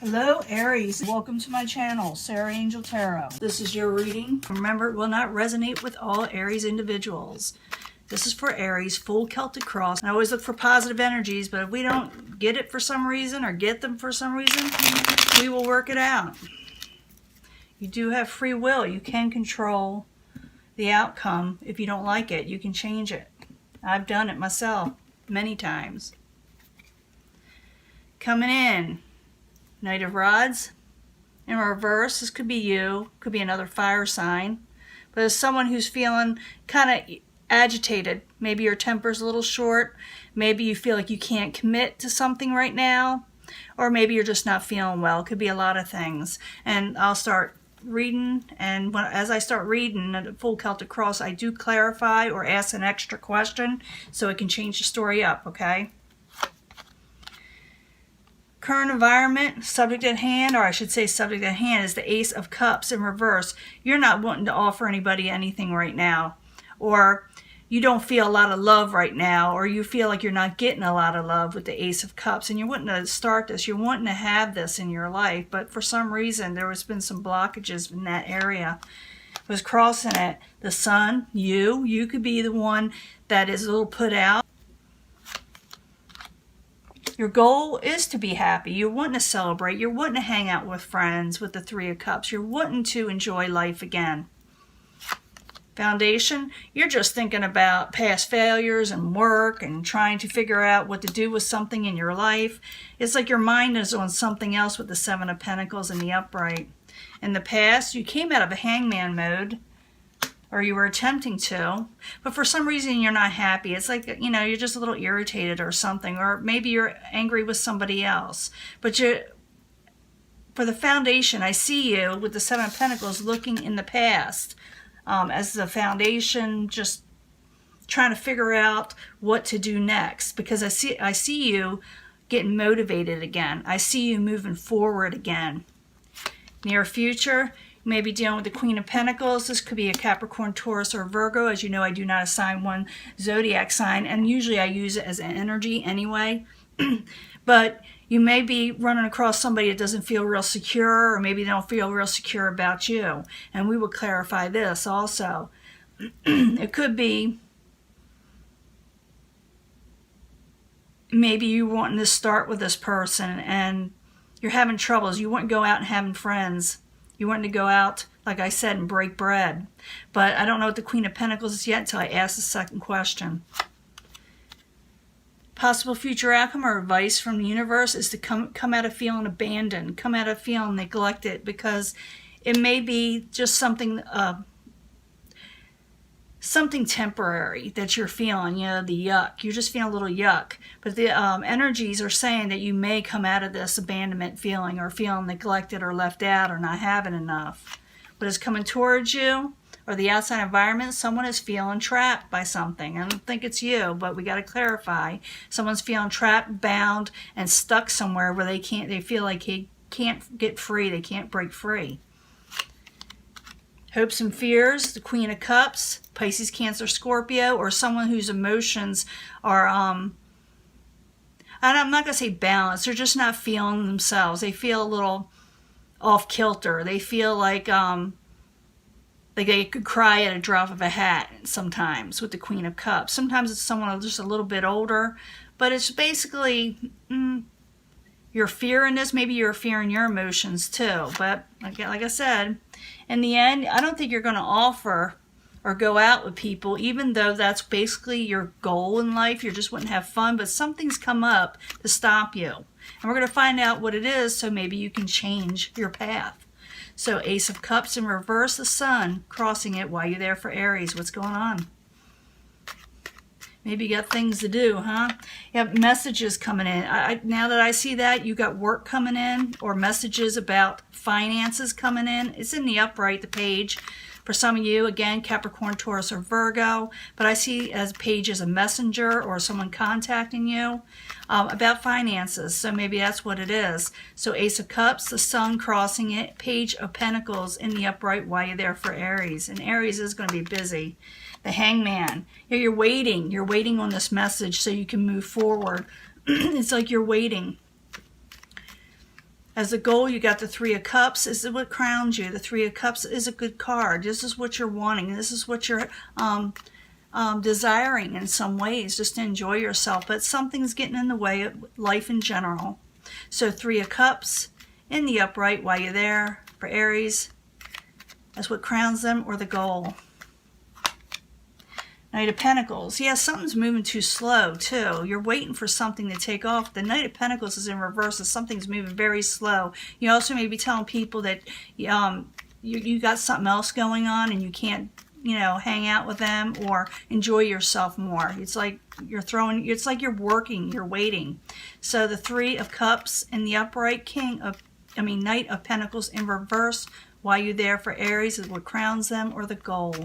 Hello Aries, welcome to my channel, Sarah Angel Tarot. This is your reading. Remember, it will not resonate with all Aries individuals. This is for Aries, full Celtic cross. I always look for positive energies, but if we don't get it for some reason or get them for some reason, we will work it out. You do have free will. You can control the outcome. If you don't like it, you can change it. I've done it myself many times. Coming in. Knight of Rods in reverse. This could be you, could be another fire sign, but as someone who's feeling kind of agitated. Maybe your temper's a little short, maybe you feel like you can't commit to something right now, or maybe you're just not feeling well. It could be a lot of things. And I'll start reading, and as I start reading a full Celtic cross, I do clarify or ask an extra question so it can change the story up, okay? Current environment, subject at hand, or I should say subject at hand, is the Ace of Cups in reverse. You're not wanting to offer anybody anything right now, or you don't feel a lot of love right now, or you feel like you're not getting a lot of love with the Ace of Cups, and you're wanting to start this, you're wanting to have this in your life, but for some reason there has been some blockages in that area. It was crossing it. The Sun, you could be the one that is a little put out. Your goal is to be happy. You're wanting to celebrate. You're wanting to hang out with friends with the Three of Cups. You're wanting to enjoy life again. Foundation, you're just thinking about past failures and work and trying to figure out what to do with something in your life. It's like your mind is on something else with the Seven of Pentacles and the upright. In the past, you came out of a hangman mode, or you were attempting to, but for some reason you're not happy. It's like, you know, you're just a little irritated or something, or maybe you're angry with somebody else. But for the Foundation, I see you with the Seven of Pentacles looking in the past as the Foundation, just trying to figure out what to do next, because I see you getting motivated again. I see you moving forward again. Near future, you may be dealing with the Queen of Pentacles. This could be a Capricorn, Taurus, or Virgo. As you know, I do not assign one zodiac sign, and usually I use it as an energy anyway. But you may be running across somebody that doesn't feel real secure, or maybe they don't feel real secure about you. And we will clarify this also. It could be maybe you wanting to start with this person and you're having troubles. You want to go out and having friends. You want to go out, like I said, and break bread. But I don't know what the Queen of Pentacles is yet until I ask the second question. Possible future outcome or advice from the universe is to come out of feeling abandoned, come out of feeling neglected, because it may be just something something temporary that you're feeling, you know, the yuck. You're just feeling a little yuck. But the energies are saying that you may come out of this abandonment feeling, or feeling neglected or left out or not having enough. But it's coming towards you, or the outside environment, someone is feeling trapped by something. I don't think it's you, but we got to clarify. Someone's feeling trapped, bound, and stuck somewhere where they feel like they can't get free, they can't break free. Hopes and fears, the Queen of Cups, Pisces, Cancer, Scorpio, or someone whose emotions are, and I'm not going to say balanced, they're just not feeling themselves. They feel a little off kilter. They feel like they could cry at a drop of a hat sometimes with the Queen of Cups. Sometimes it's someone just a little bit older, but it's basically you're fearing this. Maybe you're fearing your emotions too. But like I said, in the end, I don't think you're going to offer or go out with people, even though that's basically your goal in life. You're just wanting to have fun, but something's come up to stop you. And we're going to find out what it is, so maybe you can change your path. So Ace of Cups in reverse, the Sun crossing it while you're there for Aries. What's going on? Maybe you got things to do, huh? You have messages coming in. Now that I see that, you got work coming in, or messages about finances coming in. It's in the upright, the page. For some of you, again, Capricorn, Taurus, or Virgo. But I see as a page as a messenger or someone contacting you about finances. So maybe that's what it is. So Ace of Cups, the Sun crossing it, Page of Pentacles in the upright while you're there for Aries. And Aries is going to be busy. The Hangman. You're waiting. You're waiting on this message so you can move forward. It's like you're waiting. As a goal, you got the Three of Cups. This is what crowns you. The Three of Cups is a good card. This is what you're wanting. This is what you're desiring in some ways, just to enjoy yourself. But something's getting in the way of life in general. So Three of Cups in the upright while you're there for Aries. That's what crowns them, or the goal. Knight of Pentacles. Yeah, something's moving too slow, too. You're waiting for something to take off. The Knight of Pentacles is in reverse, so something's moving very slow. You also may be telling people that you got something else going on and you can't, hang out with them or enjoy yourself more. It's like it's like you're working, you're waiting. So the Three of Cups in the upright, Knight of Pentacles in reverse while you're there for Aries is what crowns them, or the goal.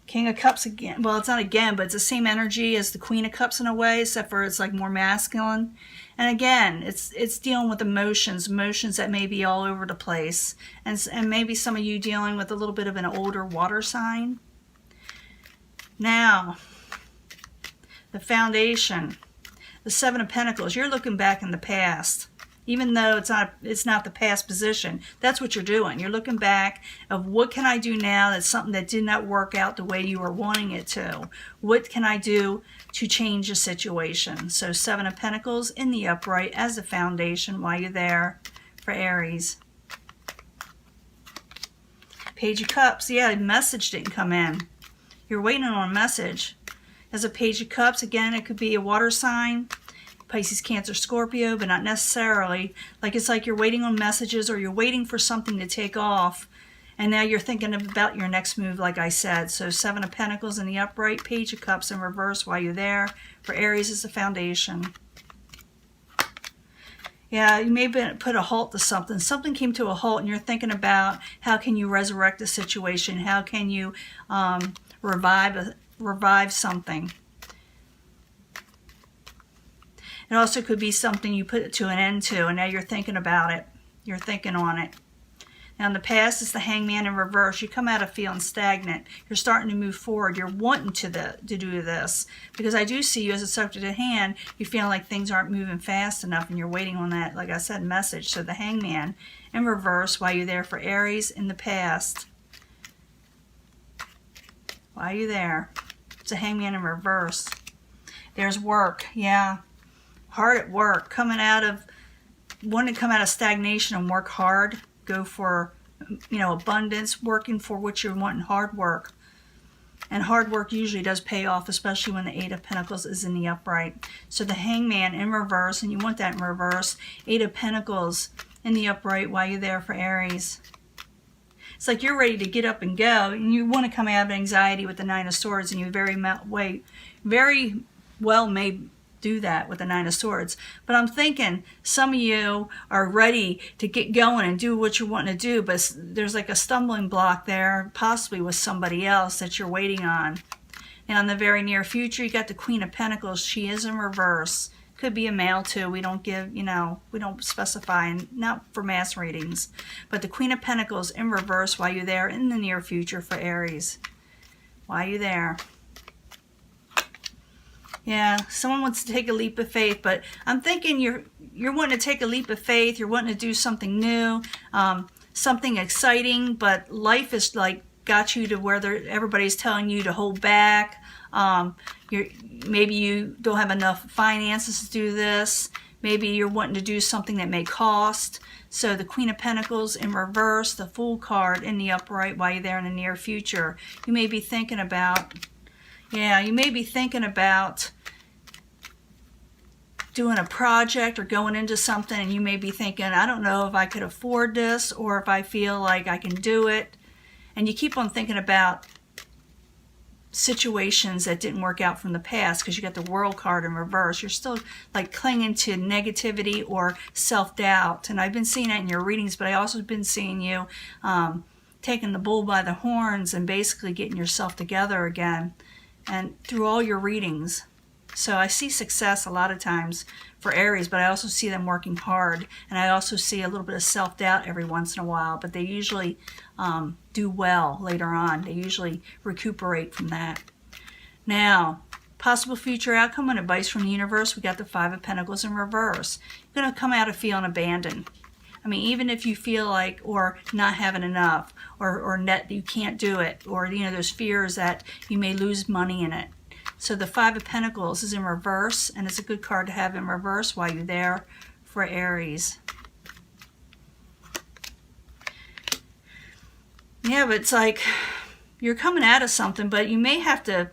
King of Cups again. Well, it's not again, but it's the same energy as the Queen of Cups in a way, except for it's like more masculine. And again, it's dealing with emotions that may be all over the place. And maybe some of you dealing with a little bit of an older water sign. Now, the foundation, the Seven of Pentacles. You're looking back in the past. Even though it's not the past position, that's what you're doing. You're looking back of what can I do now that's something that did not work out the way you were wanting it to. What can I do to change the situation? So Seven of Pentacles in the upright as the foundation while you're there for Aries. Page of Cups. Yeah, a message didn't come in. You're waiting on a message. As a Page of Cups, again, it could be a water sign. Pisces, Cancer, Scorpio, but not necessarily. It's like you're waiting on messages, or you're waiting for something to take off, and now you're thinking about your next move, like I said. So Seven of Pentacles in the upright, Page of Cups in reverse while you're there. For Aries is the foundation. Yeah, you may put a halt to something. Something came to a halt, and you're thinking about how can you resurrect the situation? How can you revive something? It also could be something you put it to an end to, and now you're thinking about it. You're thinking on it. Now in the past, it's the Hangman in reverse. You come out of feeling stagnant. You're starting to move forward. You're wanting to do this. Because I do see you as a subject at hand. You feel like things aren't moving fast enough, and you're waiting on that, like I said, message. So the Hangman in reverse while you're there for Aries in the past. While you're there. It's a Hangman in reverse. There's work. Yeah. Hard at work, wanting to come out of stagnation and work hard, go for, abundance, working for what you're wanting, hard work. And hard work usually does pay off, especially when the Eight of Pentacles is in the upright. So the Hangman in reverse, and you want that in reverse, Eight of Pentacles in the upright while you're there for Aries. It's like you're ready to get up and go, and you want to come out of anxiety with the Nine of Swords, and you very well may do that with the Nine of Swords. But I'm thinking some of you are ready to get going and do what you're wanting to do, but there's like a stumbling block there, possibly with somebody else that you're waiting on. Now in the very near future, you got the Queen of Pentacles. She is in reverse. Could be a male too. We don't give, we don't specify, and not for mass readings. But the Queen of Pentacles in reverse while you're there in the near future for Aries. While you're there. Yeah, someone wants to take a leap of faith, but I'm thinking you're wanting to take a leap of faith. You're wanting to do something new, something exciting, but life is like got you to where everybody's telling you to hold back. Maybe you don't have enough finances to do this. Maybe you're wanting to do something that may cost. So the Queen of Pentacles in reverse, the Fool card in the upright while you're there in the near future. You may be thinking about, doing a project or going into something, and you may be thinking, I don't know if I could afford this or if I feel like I can do it. And you keep on thinking about situations that didn't work out from the past because you got the World card in reverse. You're still like clinging to negativity or self-doubt. And I've been seeing that in your readings, but I also been seeing you taking the bull by the horns and basically getting yourself together again, and through all your readings. So I see success a lot of times for Aries, but I also see them working hard. And I also see a little bit of self-doubt every once in a while, but they usually do well later on. They usually recuperate from that. Now, Possible future outcome and advice from the universe, we got the Five of Pentacles in reverse. You're going to come out of feeling abandoned. I mean, even if you feel like, or not having enough, or net you can't do it, or, you know, there's fears that you may lose money in it. So the Five of Pentacles is in reverse, and it's a good card to have in reverse while you're there for Aries. Yeah, but it's like you're coming out of something, but you may have to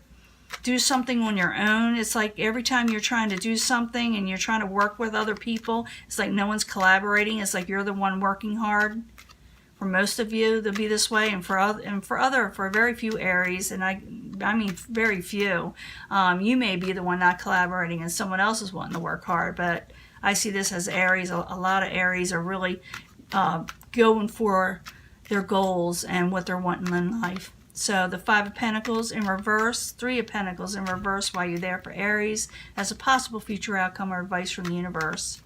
do something on your own. It's like every time you're trying to do something and you're trying to work with other people, it's like no one's collaborating. It's like you're the one working hard. For most of you, they'll be this way, and for very few Aries, and I mean very few, you may be the one not collaborating and someone else is wanting to work hard. But I see this as Aries. A lot of Aries are really going for their goals and what they're wanting in life. So the Five of Pentacles in reverse, Three of Pentacles in reverse while you're there for Aries as a possible future outcome or advice from the universe.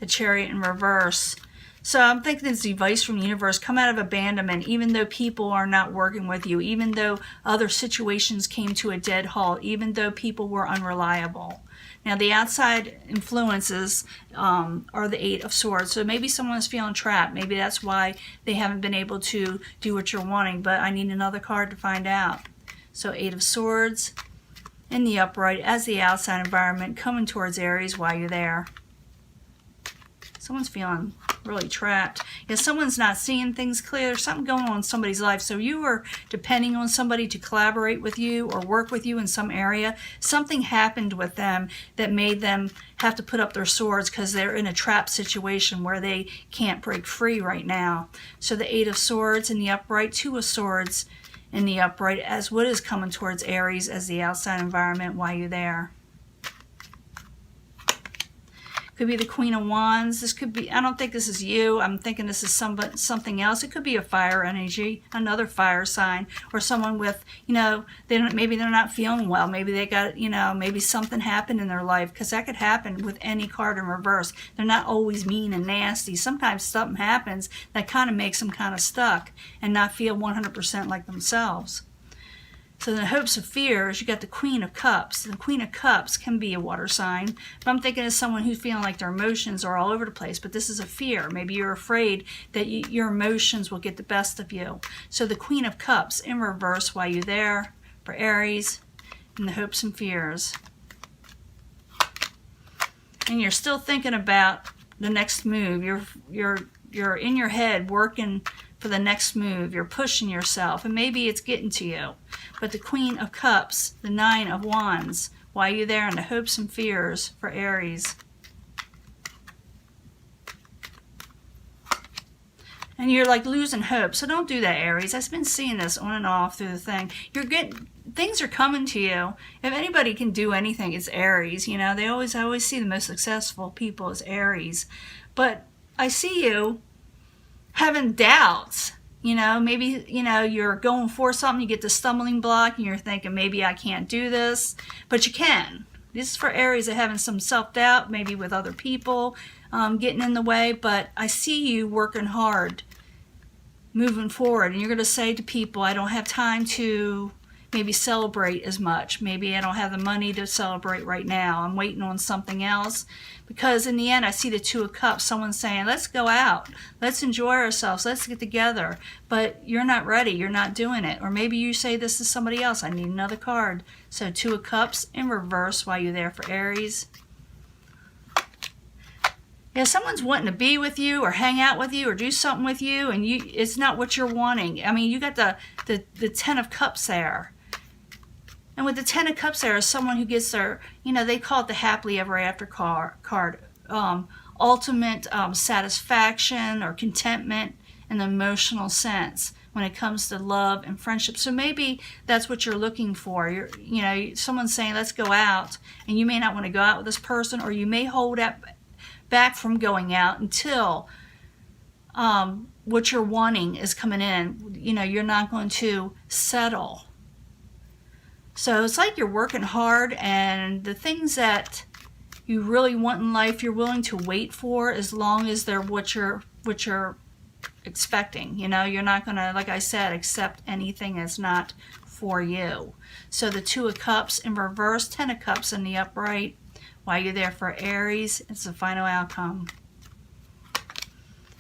The Chariot in reverse. So I'm thinking this advice from the universe, come out of abandonment, even though people are not working with you, even though other situations came to a dead halt, even though people were unreliable. Now the outside influences are the Eight of Swords. So maybe someone is feeling trapped. Maybe that's why they haven't been able to do what you're wanting, but I need another card to find out. So Eight of Swords in the upright as the outside environment coming towards Aries while you're there. Someone's feeling really trapped. Yeah, someone's not seeing things clear. There's something going on in somebody's life. So you were depending on somebody to collaborate with you or work with you in some area. Something happened with them that made them have to put up their swords because they're in a trapped situation where they can't break free right now. So the Eight of Swords in the upright, Two of Swords in the upright as what is coming towards Aries as the outside environment while you're there. Could be the Queen of Wands. This could be, I don't think this is you. I'm thinking this is something else. It could be a fire energy, another fire sign, or someone with, you know, maybe they're not feeling well. Maybe they got, you know, maybe something happened in their life, because that could happen with any card in reverse. They're not always mean and nasty. Sometimes something happens that kind of makes them kind of stuck and not feel 100% like themselves. So in the hopes of fears, you got the Queen of Cups. The Queen of Cups can be a water sign, but I'm thinking of someone who's feeling like their emotions are all over the place, but this is a fear. Maybe you're afraid that your emotions will get the best of you. So the Queen of Cups in reverse while you're there for Aries in the hopes and fears. And you're still thinking about the next move. You're in your head working for the next move. You're pushing yourself, and maybe it's getting to you. But the Queen of Cups, the Nine of Wands, while you're there in the hopes and fears for Aries. And you're like losing hope. So don't do that, Aries. I've been seeing this on and off through the thing. Things are coming to you. If anybody can do anything, it's Aries. You know, I always see the most successful people as Aries. But I see you having doubts. You know, maybe, you know, you're going for something, you get the stumbling block, and you're thinking, maybe I can't do this, but you can. This is for Aries that having some self-doubt, maybe with other people getting in the way, but I see you working hard, moving forward, and you're going to say to people, I don't have time to maybe celebrate as much. Maybe I don't have the money to celebrate right now. I'm waiting on something else. Because in the end, I see the Two of Cups. Someone's saying, let's go out. Let's enjoy ourselves. Let's get together. But you're not ready. You're not doing it. Or maybe you say this to somebody else. I need another card. So Two of Cups in reverse while you're there for Aries. Yeah, someone's wanting to be with you or hang out with you or do something with you, and it's not what you're wanting. I mean, you got the Ten of Cups there. And with the Ten of Cups there is someone who gets their, you know, they call it the happily ever after card. Ultimate satisfaction or contentment in the emotional sense when it comes to love and friendship. So maybe that's what you're looking for. You know, someone's saying, let's go out. And you may not want to go out with this person, or you may hold back from going out until what you're wanting is coming in. You know, you're not going to settle. So it's like you're working hard, and the things that you really want in life, you're willing to wait for as long as they're what you're expecting. You know, you're not going to, like I said, accept anything that's not for you. So the Two of Cups in reverse, Ten of Cups in the upright. While you're there for Aries, it's the final outcome.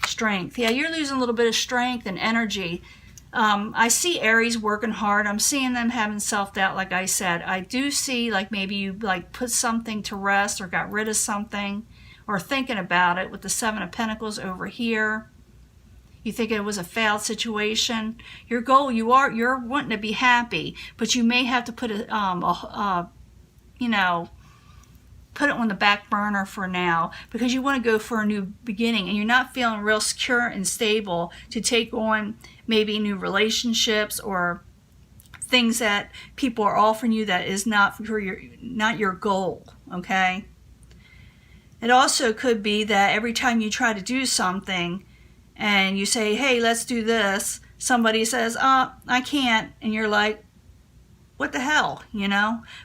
Strength. Yeah, you're losing a little bit of strength and energy. I see Aries working hard. I'm seeing them having self-doubt, like I said. I do see like maybe you like put something to rest or got rid of something or thinking about it with the Seven of Pentacles over here. You think it was a failed situation. Your goal, you're wanting to be happy, but you may have to put put it on the back burner for now because you want to go for a new beginning and you're not feeling real secure and stable to take on maybe new relationships or things that people are offering you that is not your goal, okay? It also could be that every time you try to do something and you say, hey, let's do this, somebody says, I can't, and you're like, what the hell,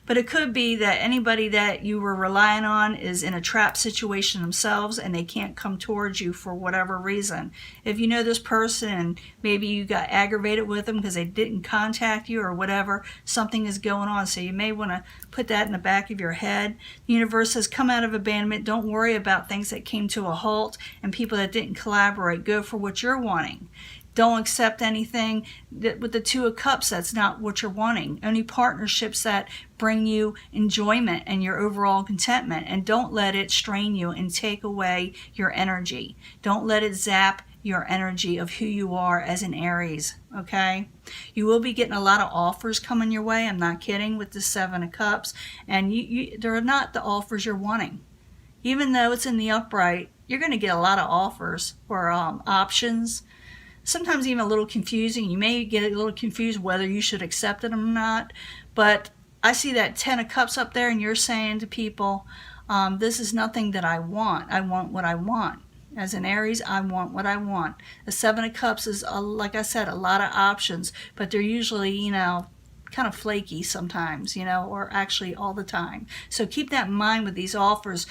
But it could be that anybody that you were relying on is in a trap situation themselves and they can't come towards you for whatever reason. If you know this person and maybe you got aggravated with them because they didn't contact you or whatever, something is going on. So you may want to put that in the back of your head. The universe says, come out of abandonment. Don't worry about things that came to a halt and people that didn't collaborate. Go for what you're wanting. Don't accept anything with the Two of Cups that's not what you're wanting. Only partnerships that bring you enjoyment and your overall contentment. And don't let it strain you and take away your energy. Don't let it zap your energy of who you are as an Aries, okay? You will be getting a lot of offers coming your way. I'm not kidding, with the Seven of Cups. And they're not the offers you're wanting. Even though it's in the upright, you're going to get a lot of offers or options. Sometimes even a little confusing. You may get a little confused whether you should accept it or not. But I see that Ten of Cups up there and you're saying to people, this is nothing that I want. I want what I want. As an Aries, I want what I want. The Seven of Cups is, like I said, a lot of options. But they're usually, kind of flaky sometimes, or actually all the time. So keep that in mind with these offers.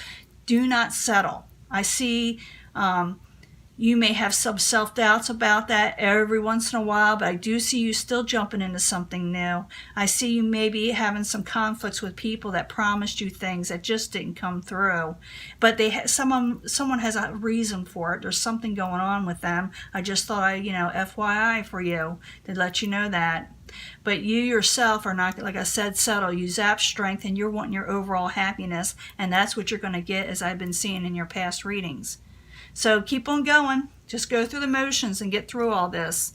Do not settle. I see... you may have some self-doubts about that every once in a while, but I do see you still jumping into something new. I see you maybe having some conflicts with people that promised you things that just didn't come through. But someone has a reason for it. There's something going on with them. I just thought FYI for you to let you know that. But you yourself are not, like I said, settle. You zap strength and you're wanting your overall happiness, and that's what you're going to get, as I've been seeing in your past readings. So keep on going. Just go through the motions and get through all this.